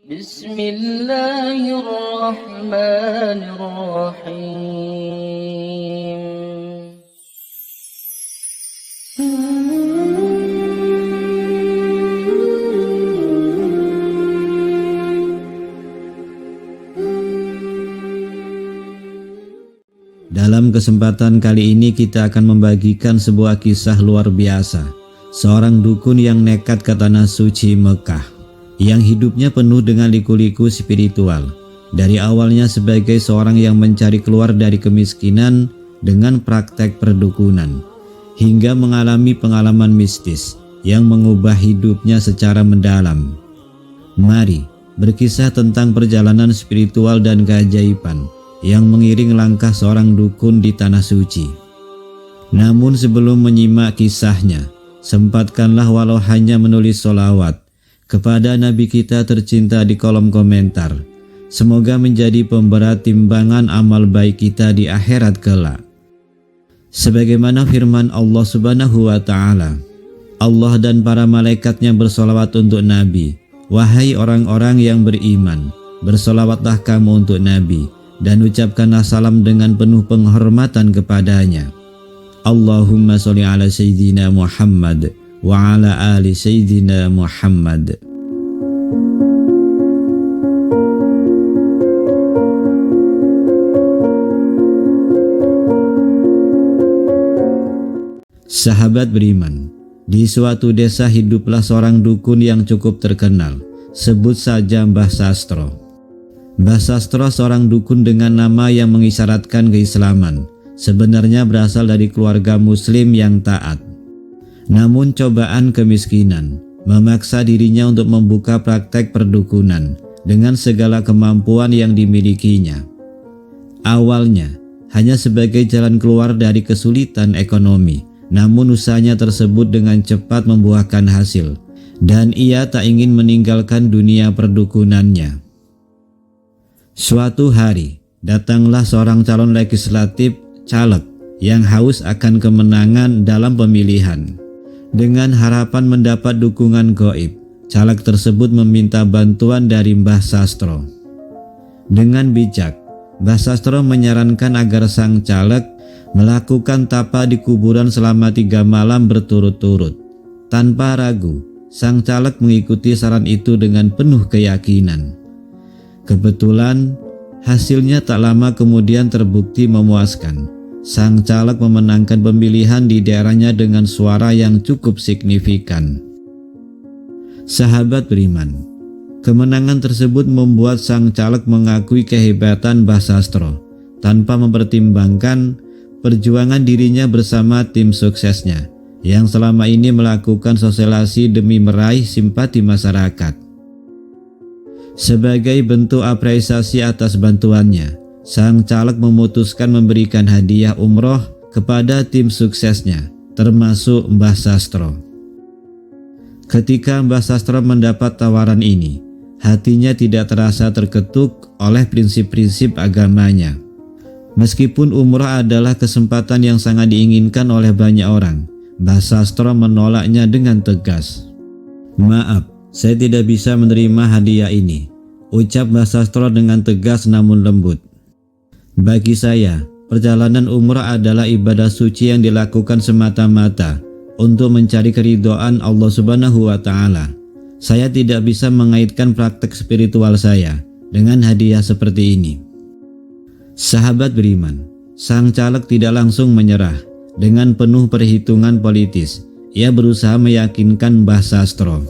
Bismillahirrahmanirrahim. Dalam kesempatan kali ini kita akan membagikan sebuah kisah luar biasa. Seorang dukun yang nekat ke tanah suci Mekah, yang hidupnya penuh dengan liku-liku spiritual. Dari awalnya sebagai seorang yang mencari keluar dari kemiskinan dengan praktek perdukunan, hingga mengalami pengalaman mistis yang mengubah hidupnya secara mendalam. Mari berkisah tentang perjalanan spiritual dan keajaiban yang mengiring langkah seorang dukun di tanah suci. Namun sebelum menyimak kisahnya, sempatkanlah walau hanya menulis sholawat kepada Nabi kita tercinta di kolom komentar. Semoga menjadi pemberat timbangan amal baik kita di akhirat kelak. Sebagaimana firman Allah Subhanahu wa Ta'ala, Allah dan para malaikatnya bersolawat untuk Nabi. Wahai orang-orang yang beriman, bersolawatlah kamu untuk Nabi, dan ucapkanlah salam dengan penuh penghormatan kepadanya. Allahumma sholli ala Sayyidina Muhammad wa ala ali Sayyidina Muhammad. Sahabat beriman, di suatu desa hiduplah seorang dukun yang cukup terkenal. Sebut saja Mbah Sastro. Mbah Sastro seorang dukun dengan nama yang mengisyaratkan keislaman. Sebenarnya berasal dari keluarga muslim yang taat. Namun cobaan kemiskinan memaksa dirinya untuk membuka praktek perdukunan dengan segala kemampuan yang dimilikinya. Awalnya hanya sebagai jalan keluar dari kesulitan ekonomi, namun usahanya tersebut dengan cepat membuahkan hasil, dan ia tak ingin meninggalkan dunia perdukunannya. Suatu hari, datanglah seorang calon legislatif caleg yang haus akan kemenangan dalam pemilihan. Dengan harapan mendapat dukungan gaib, caleg tersebut meminta bantuan dari Mbah Sastro. Dengan bijak, Mbah Sastro menyarankan agar sang caleg melakukan tapa di kuburan selama 3 malam berturut-turut. Tanpa ragu, sang caleg mengikuti saran itu dengan penuh keyakinan. Kebetulan, hasilnya tak lama kemudian terbukti memuaskan. Sang caleg memenangkan pemilihan di daerahnya dengan suara yang cukup signifikan. Sahabat beriman, kemenangan tersebut membuat sang caleg mengakui kehebatan Mbah Sastro tanpa mempertimbangkan perjuangan dirinya bersama tim suksesnya yang selama ini melakukan sosialisasi demi meraih simpati masyarakat. Sebagai bentuk apresiasi atas bantuannya, sang caleg memutuskan memberikan hadiah umroh kepada tim suksesnya, termasuk Mbah Sastro. Ketika Mbah Sastro mendapat tawaran ini, hatinya tidak terasa terketuk oleh prinsip-prinsip agamanya. Meskipun umroh adalah kesempatan yang sangat diinginkan oleh banyak orang, Mbah Sastro menolaknya dengan tegas. "Maaf, saya tidak bisa menerima hadiah ini," ucap Mbah Sastro dengan tegas namun lembut. "Bagi saya, perjalanan umrah adalah ibadah suci yang dilakukan semata-mata untuk mencari keridhaan Allah Subhanahu wa Ta'ala. Saya tidak bisa mengaitkan praktek spiritual saya dengan hadiah seperti ini." Sahabat beriman, sang caleg tidak langsung menyerah. Dengan penuh perhitungan politis, ia berusaha meyakinkan Mbah Sastro.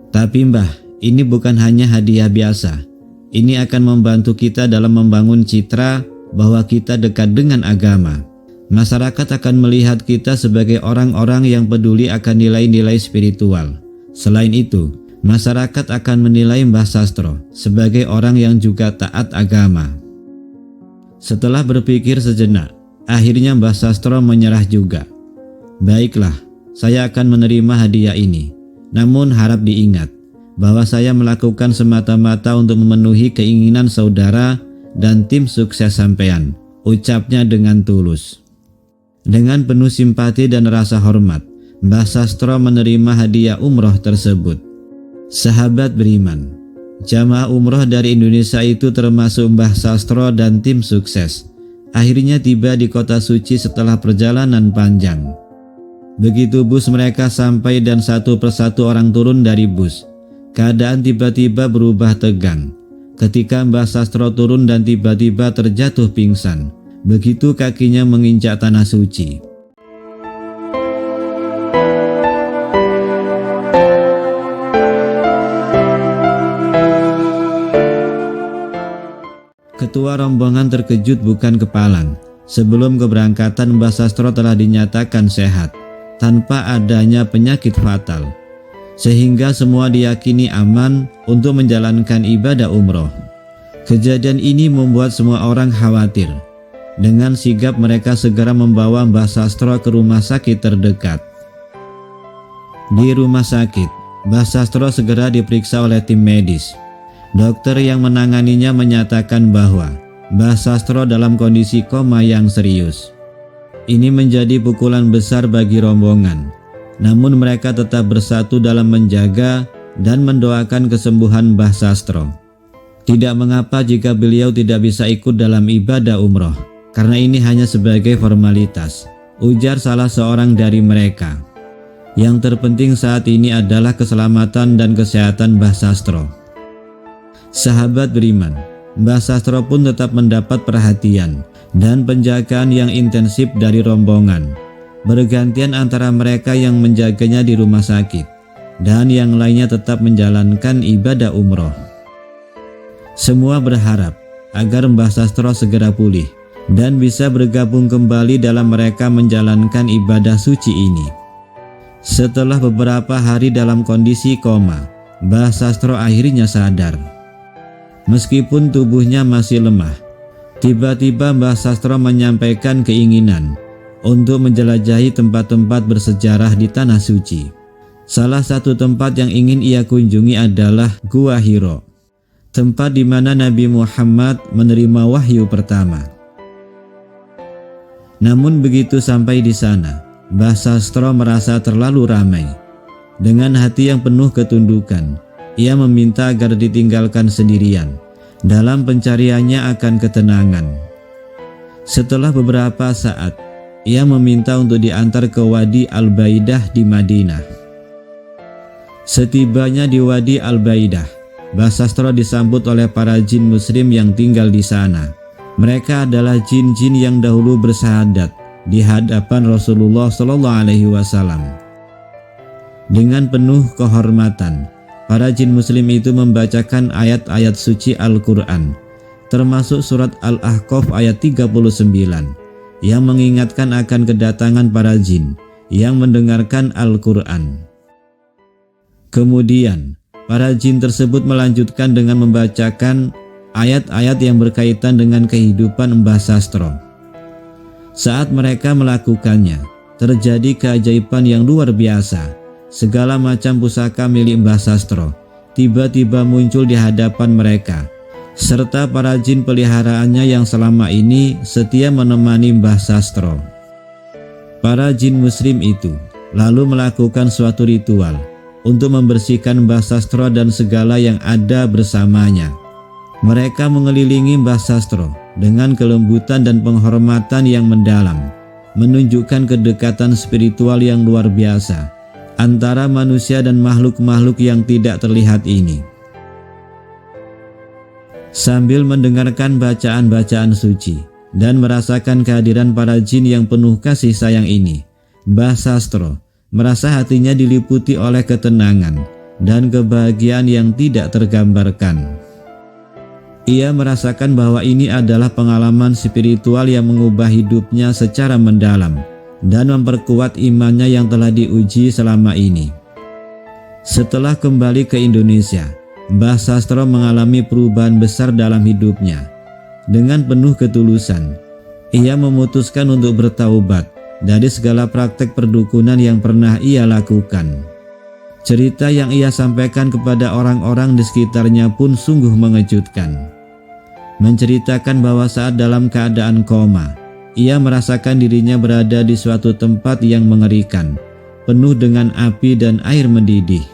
"Tapi Mbah, ini bukan hanya hadiah biasa. Ini akan membantu kita dalam membangun citra bahwa kita dekat dengan agama. Masyarakat akan melihat kita sebagai orang-orang yang peduli akan nilai-nilai spiritual. Selain itu, masyarakat akan menilai Mbah Sastro sebagai orang yang juga taat agama." Setelah berpikir sejenak, akhirnya Mbah Sastro menyerah juga. "Baiklah, saya akan menerima hadiah ini. Namun harap diingat bahwa saya melakukan semata-mata untuk memenuhi keinginan saudara dan tim sukses sampean," ucapnya dengan tulus. Dengan penuh simpati dan rasa hormat, Mbah Sastro menerima hadiah umroh tersebut. Sahabat beriman, Jamaah umroh dari Indonesia itu termasuk Mbah Sastro dan tim sukses. Akhirnya tiba di kota suci setelah perjalanan panjang. Begitu bus mereka sampai dan satu persatu orang turun dari bus, keadaan tiba-tiba berubah tegang. Ketika Mbah Sastro turun dan tiba-tiba terjatuh pingsan, begitu kakinya menginjak tanah suci. Ketua rombongan terkejut bukan kepalang. Sebelum keberangkatan, Mbah Sastro telah dinyatakan sehat, tanpa adanya penyakit fatal, sehingga semua diyakini aman untuk menjalankan ibadah umroh. Kejadian ini membuat semua orang khawatir. Dengan sigap mereka segera membawa Mbah Sastro ke rumah sakit terdekat. Di rumah sakit, Mbah Sastro segera diperiksa oleh tim medis. Dokter yang menanganinya menyatakan bahwa Mbah Sastro dalam kondisi koma yang serius. Ini menjadi pukulan besar bagi rombongan. Namun mereka tetap bersatu dalam menjaga dan mendoakan kesembuhan Mbah Sastro. Tidak mengapa jika beliau tidak bisa ikut dalam ibadah umroh, karena ini hanya sebagai formalitas, ujar salah seorang dari mereka. Yang terpenting saat ini adalah keselamatan dan kesehatan Mbah Sastro. Sahabat beriman, Mbah Sastro pun tetap mendapat perhatian dan penjagaan yang intensif dari rombongan. Bergantian antara mereka yang menjaganya di rumah sakit dan yang lainnya tetap menjalankan ibadah umroh. Semua berharap agar Mbah Sastro segera pulih dan bisa bergabung kembali dalam mereka menjalankan ibadah suci ini. Setelah beberapa hari dalam kondisi koma, Mbah Sastro akhirnya sadar. Meskipun tubuhnya masih lemah, tiba-tiba Mbah Sastro menyampaikan keinginan untuk menjelajahi tempat-tempat bersejarah di Tanah Suci. Salah satu tempat yang ingin ia kunjungi adalah Gua Hiro, tempat di mana Nabi Muhammad menerima wahyu pertama. Namun begitu sampai di sana, Mbah Sastro merasa terlalu ramai. Dengan hati yang penuh ketundukan, ia meminta agar ditinggalkan sendirian dalam pencariannya akan ketenangan. Setelah beberapa saat, ia meminta untuk diantar ke Wadi Al-Baidah di Madinah. Setibanya di Wadi Al-Baidah, Mbah Sastro disambut oleh para jin muslim yang tinggal di sana. Mereka adalah jin-jin yang dahulu bersyahadat di hadapan Rasulullah SAW. Dengan penuh kehormatan, para jin muslim itu membacakan ayat-ayat suci Al-Quran, termasuk surat Al-Ahqaf ayat 39, yang mengingatkan akan kedatangan para jin yang mendengarkan Al-Quran. Kemudian, para jin tersebut melanjutkan dengan membacakan ayat-ayat yang berkaitan dengan kehidupan Mbah Sastro. Saat mereka melakukannya, terjadi keajaiban yang luar biasa. Segala macam pusaka milik Mbah Sastro tiba-tiba muncul di hadapan mereka, serta para jin peliharaannya yang selama ini setia menemani Mbah Sastro. Para jin muslim itu lalu melakukan suatu ritual untuk membersihkan Mbah Sastro dan segala yang ada bersamanya. Mereka mengelilingi Mbah Sastro dengan kelembutan dan penghormatan yang mendalam, menunjukkan kedekatan spiritual yang luar biasa antara manusia dan makhluk-makhluk yang tidak terlihat ini. Sambil mendengarkan bacaan-bacaan suci dan merasakan kehadiran para jin yang penuh kasih sayang ini, Mbah Sastro merasa hatinya diliputi oleh ketenangan dan kebahagiaan yang tidak tergambarkan. Ia merasakan bahwa ini adalah pengalaman spiritual yang mengubah hidupnya secara mendalam dan memperkuat imannya yang telah diuji selama ini. Setelah kembali ke Indonesia, Mbah Sastro mengalami perubahan besar dalam hidupnya. Dengan penuh ketulusan, ia memutuskan untuk bertaubat dari segala praktek perdukunan yang pernah ia lakukan. Cerita yang ia sampaikan kepada orang-orang di sekitarnya pun sungguh mengejutkan. Menceritakan bahwa saat dalam keadaan koma, ia merasakan dirinya berada di suatu tempat yang mengerikan, penuh dengan api dan air mendidih.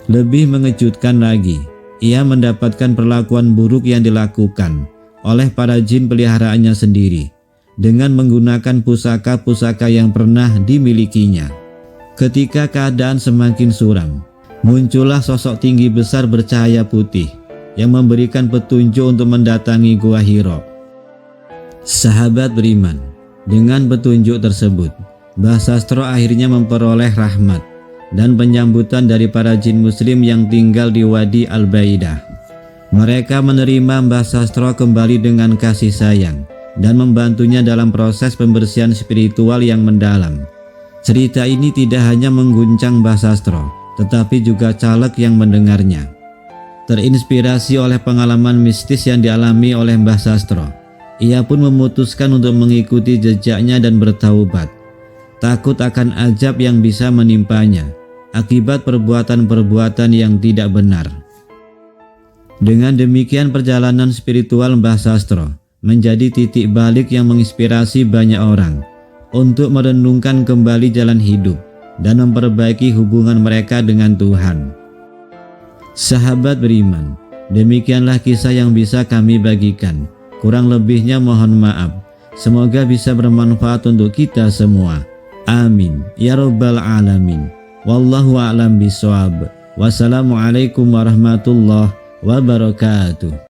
Lebih mengejutkan lagi, ia mendapatkan perlakuan buruk yang dilakukan oleh para jin peliharaannya sendiri dengan menggunakan pusaka-pusaka yang pernah dimilikinya. Ketika keadaan semakin suram, muncullah sosok tinggi besar bercahaya putih yang memberikan petunjuk untuk mendatangi Gua Hira. Sahabat beriman, dengan petunjuk tersebut, Mbah Sastro akhirnya memperoleh rahmat dan penyambutan dari para jin muslim yang tinggal di Wadi Al-Baidah. Mereka menerima Mbah Sastro kembali dengan kasih sayang dan membantunya dalam proses pembersihan spiritual yang mendalam. Cerita ini tidak hanya mengguncang Mbah Sastro, tetapi juga caleg yang mendengarnya. Terinspirasi oleh pengalaman mistis yang dialami oleh Mbah Sastro, ia pun memutuskan untuk mengikuti jejaknya dan bertaubat. Takut akan azab yang bisa menimpanya akibat perbuatan-perbuatan yang tidak benar. Dengan demikian perjalanan spiritual Mbah Sastro menjadi titik balik yang menginspirasi banyak orang untuk merenungkan kembali jalan hidup dan memperbaiki hubungan mereka dengan Tuhan. Sahabat beriman, demikianlah kisah yang bisa kami bagikan. Kurang lebihnya mohon maaf. Semoga bisa bermanfaat untuk kita semua. Amin ya rabbal alamin. Wallahu a'lam bishawab. Wassalamualaikum warahmatullahi wabarakatuh.